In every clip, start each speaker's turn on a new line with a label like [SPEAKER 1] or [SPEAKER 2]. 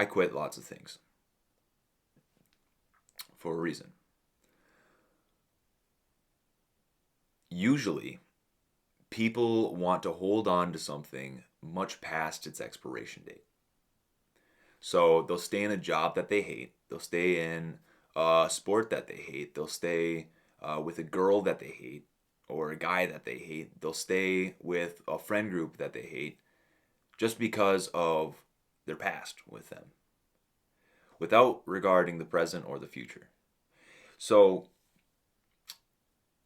[SPEAKER 1] I quit lots of things for a reason. Usually, people want to hold on to something much past its expiration date. So they'll stay in a job that they hate. They'll stay in a sport that they hate. They'll stay with a girl that they hate or a guy that they hate. They'll stay with a friend group that they hate just because of their past with them without regarding the present or the future. So,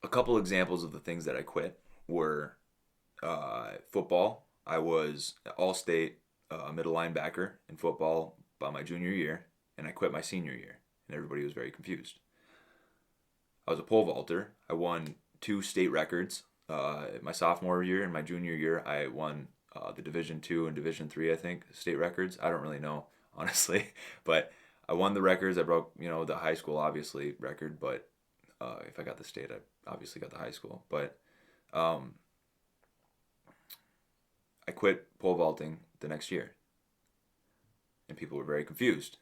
[SPEAKER 1] a couple examples of the things that I quit were football. I was all state middle linebacker in football by my junior year, and I quit my senior year, and everybody was very confused. I was a pole vaulter. I won 2 state records. My sophomore year and my junior year, I won the Division II and Division III, I think, state records. I don't really know, honestly, but I won the records. I broke, the high school obviously record, but if I got the state, I obviously got the high school. But um, I quit pole vaulting the next year, and people were very confused.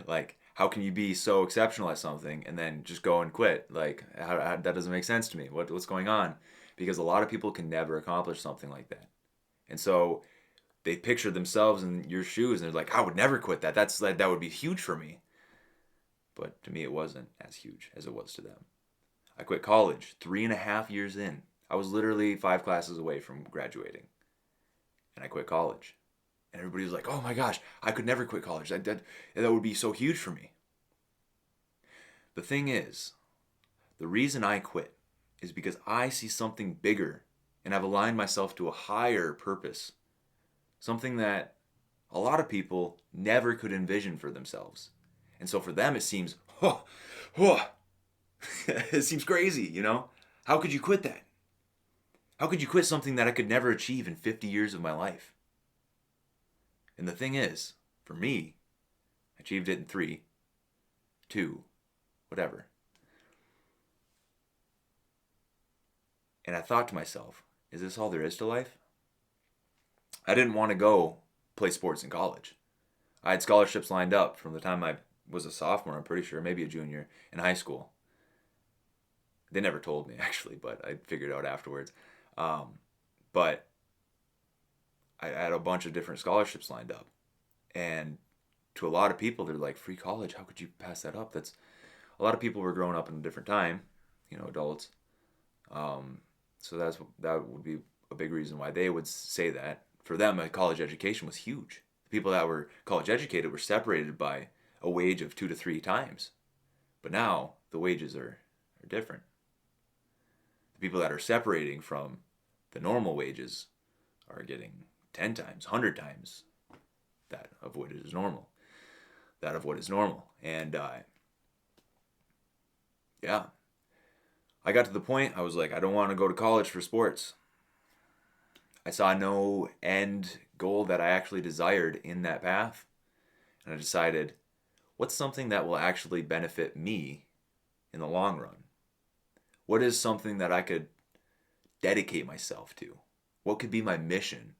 [SPEAKER 1] Like, how can you be so exceptional at something and then just go and quit? Like, that doesn't make sense to me. What's going on? Because a lot of people can never accomplish something like that, and so they picture themselves in your shoes, and they're like, I would never quit that. That would be huge for me. But to me, it wasn't as huge as it was to them. I quit college 3.5 years in. I was literally 5 classes away from graduating, and I quit college. And everybody was like, "Oh my gosh, I could never quit college. That would be so huge for me." The thing is, the reason I quit is because I see something bigger, and I've aligned myself to a higher purpose, something that a lot of people never could envision for themselves. And so for them, it seems, oh, oh, it seems crazy. How could you quit that? How could you quit something that I could never achieve in 50 years of my life? And the thing is, for me, I achieved it in 3, 2, whatever. And I thought to myself, is this all there is to life? I didn't want to go play sports in college. I had scholarships lined up from the time I was a sophomore, I'm pretty sure, maybe a junior, in high school. They never told me, actually, but I figured out afterwards. But I had a bunch of different scholarships lined up. And to a lot of people, they're like, free college, how could you pass that up? That's a lot of people were growing up in a different time, adults. So that would be a big reason why they would say that. For them, a college education was huge. The people that were college educated were separated by a wage of 2 to 3 times. But now the wages are different. The people that are separating from the normal wages are getting 10 times, 100 times that of what is normal. That of what is normal. And yeah, I got to the point, I was like, I don't want to go to college for sports. I saw no end goal that I actually desired in that path. And I decided, what's something that will actually benefit me in the long run? What is something that I could dedicate myself to? What could be my mission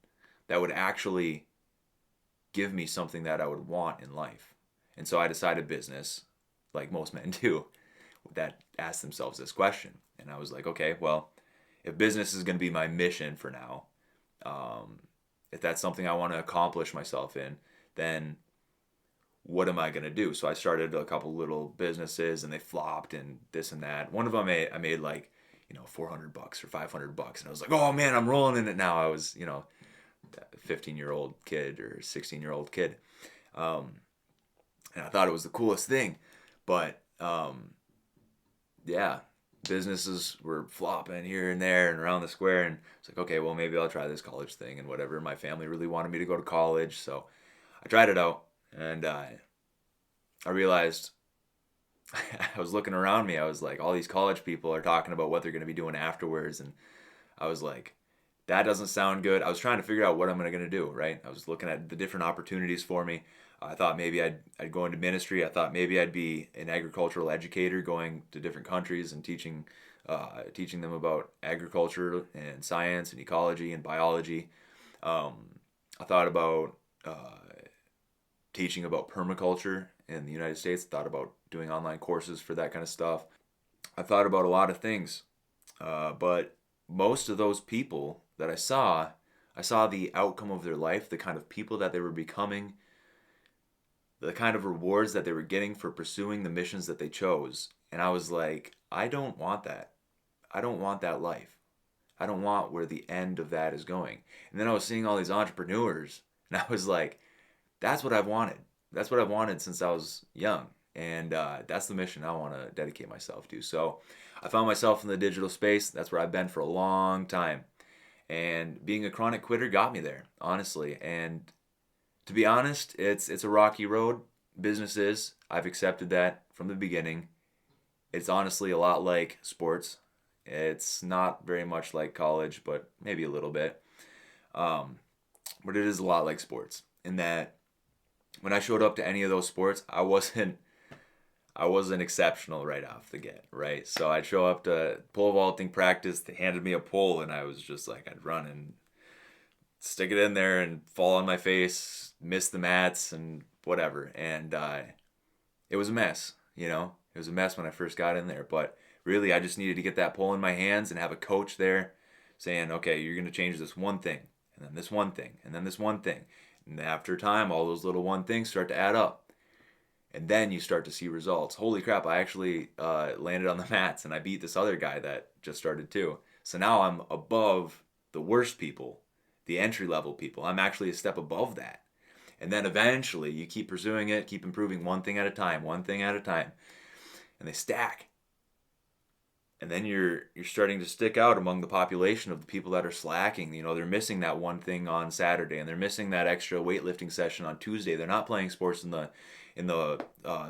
[SPEAKER 1] that would actually give me something that I would want in life? And so I decided business, like most men do, that ask themselves this question. And I was like, okay, well, if business is going to be my mission for now, if that's something I want to accomplish myself in, then what am I going to do? So I started a couple little businesses and they flopped and this and that. One of them I made like, $400 or $500. And I was like, oh man, I'm rolling in it now. I was, a 15-year-old kid or 16-year-old kid. And I thought it was the coolest thing. But yeah, businesses were flopping here and there and around the square. And it's like, okay, well, maybe I'll try this college thing and whatever. My family really wanted me to go to college. So I tried it out. And I realized I was looking around me. I was like, all these college people are talking about what they're going to be doing afterwards. And I was like, that doesn't sound good. I was trying to figure out what I'm going to do, right? I was looking at the different opportunities for me. I thought maybe I'd go into ministry. I thought maybe I'd be an agricultural educator going to different countries and teaching them about agriculture and science and ecology and biology. I thought about teaching about permaculture in the United States. I thought about doing online courses for that kind of stuff. I thought about a lot of things, but most of those people that I saw the outcome of their life, the kind of people that they were becoming, the kind of rewards that they were getting for pursuing the missions that they chose. And I was like, I don't want that. I don't want that life. I don't want where the end of that is going. And then I was seeing all these entrepreneurs, and I was like, that's what I've wanted. That's what I've wanted since I was young. And that's the mission I want to dedicate myself to. So I found myself in the digital space. That's where I've been for a long time. And being a chronic quitter got me there, honestly. And to be honest, it's a rocky road. Business is. I've accepted that from the beginning. It's honestly a lot like sports. It's not very much like college, but maybe a little bit. Um, but it is a lot like sports in that when I showed up to any of those sports, I wasn't exceptional right off the get, right? So I'd show up to pole vaulting practice. They handed me a pole, and I was just like, I'd run and stick it in there and fall on my face, miss the mats and whatever. And it was a mess, you know? It was a mess when I first got in there. But really, I just needed to get that pole in my hands and have a coach there saying, okay, you're going to change this one thing, and then this one thing, and then this one thing. And after time, all those little one things start to add up. And then you start to see results. Holy crap, I actually landed on the mats and I beat this other guy that just started too. So now I'm above the worst people, the entry level people. I'm actually a step above that. And then eventually you keep pursuing it, keep improving one thing at a time, one thing at a time. And they stack. And then you're starting to stick out among the population of the people that are slacking. You know, they're missing that one thing on Saturday, and they're missing that extra weightlifting session on Tuesday. They're not playing sports in the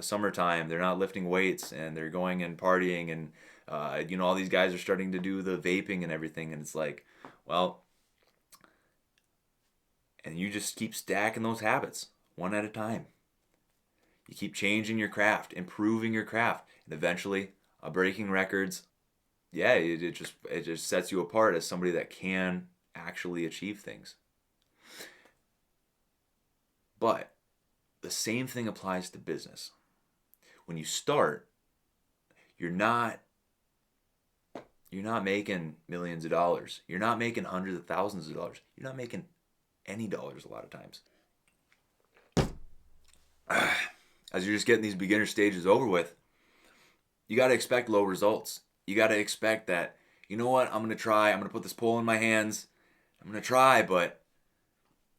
[SPEAKER 1] summertime. They're not lifting weights, and they're going and partying, and you know, all these guys are starting to do the vaping and everything. And it's like, well, and you just keep stacking those habits one at a time. You keep changing your craft, improving your craft, and eventually, breaking records. Yeah, it just sets you apart as somebody that can actually achieve things. But the same thing applies to business. When you start, you're not making millions of dollars. You're not making hundreds of thousands of dollars. You're not making any dollars a lot of times. As you're just getting these beginner stages over with, you got to expect low results. You got to expect that, you know what, I'm going to try. I'm going to put this pole in my hands. I'm going to try, but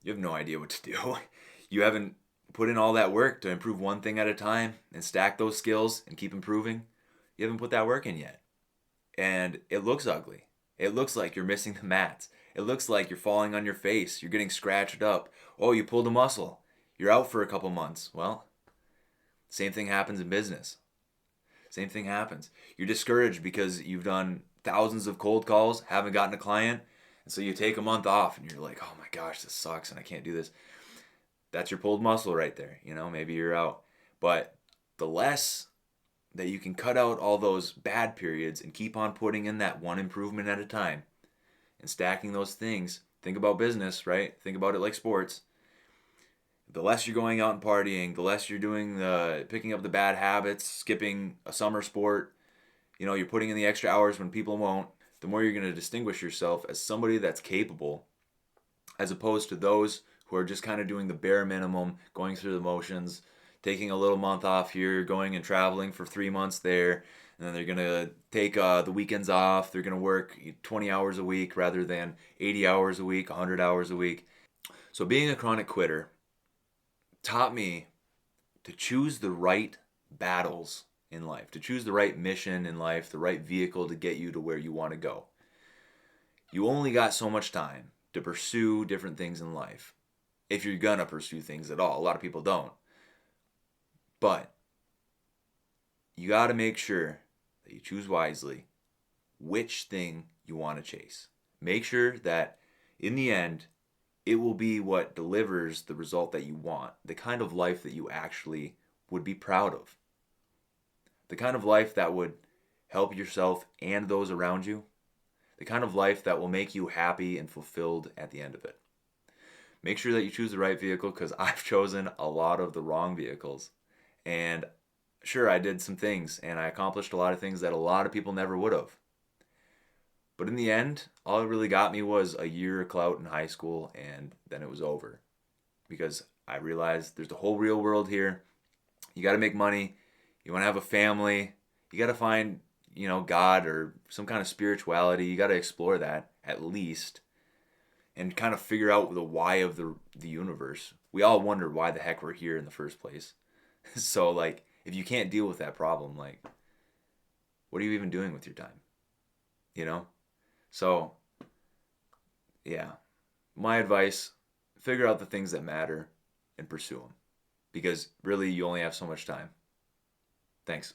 [SPEAKER 1] you have no idea what to do. You haven't put in all that work to improve one thing at a time and stack those skills and keep improving. You haven't put that work in yet. And it looks ugly. It looks like you're missing the mats. It looks like you're falling on your face. You're getting scratched up. Oh, you pulled a muscle. You're out for a couple months. Well, same thing happens in business. Same thing happens. You're discouraged because you've done thousands of cold calls, haven't gotten a client, and so you take a month off and you're like, oh my gosh, this sucks and I can't do this. That's your pulled muscle right there. You know, maybe you're out. But the less that you can cut out all those bad periods and keep on putting in that one improvement at a time and stacking those things. Think about business, right? Think about it like sports. The less you're going out and partying, the less you're doing picking up the bad habits, skipping a summer sport, you know, you're putting in the extra hours when people won't, the more you're going to distinguish yourself as somebody that's capable, as opposed to those who are just kind of doing the bare minimum, going through the motions, taking a little month off here, going and traveling for 3 months there, and then they're going to take the weekends off. They're going to work 20 hours a week rather than 80 hours a week, 100 hours a week. So being a chronic quitter taught me to choose the right battles in life, to choose the right mission in life, the right vehicle to get you to where you want to go. You only got so much time to pursue different things in life, if you're gonna pursue things at all. A lot of people don't. But you got to make sure that you choose wisely which thing you want to chase. Make sure that in the end, it will be what delivers the result that you want, the kind of life that you actually would be proud of, the kind of life that would help yourself and those around you, the kind of life that will make you happy and fulfilled at the end of it. make sure that you choose the right vehicle, because I've chosen a lot of the wrong vehicles. And sure, I did some things and I accomplished a lot of things that a lot of people never would have. But in the end, all it really got me was a year of clout in high school, and then it was over. Because I realized there's the whole real world here. You got to make money. You want to have a family. You got to find, God or some kind of spirituality. You got to explore that at least, and kind of figure out the why of the universe. We all wonder why the heck we're here in the first place. So like, if you can't deal with that problem, like, what are you even doing with your time? You know? So, yeah. My advice, figure out the things that matter and pursue them, because really you only have so much time. Thanks.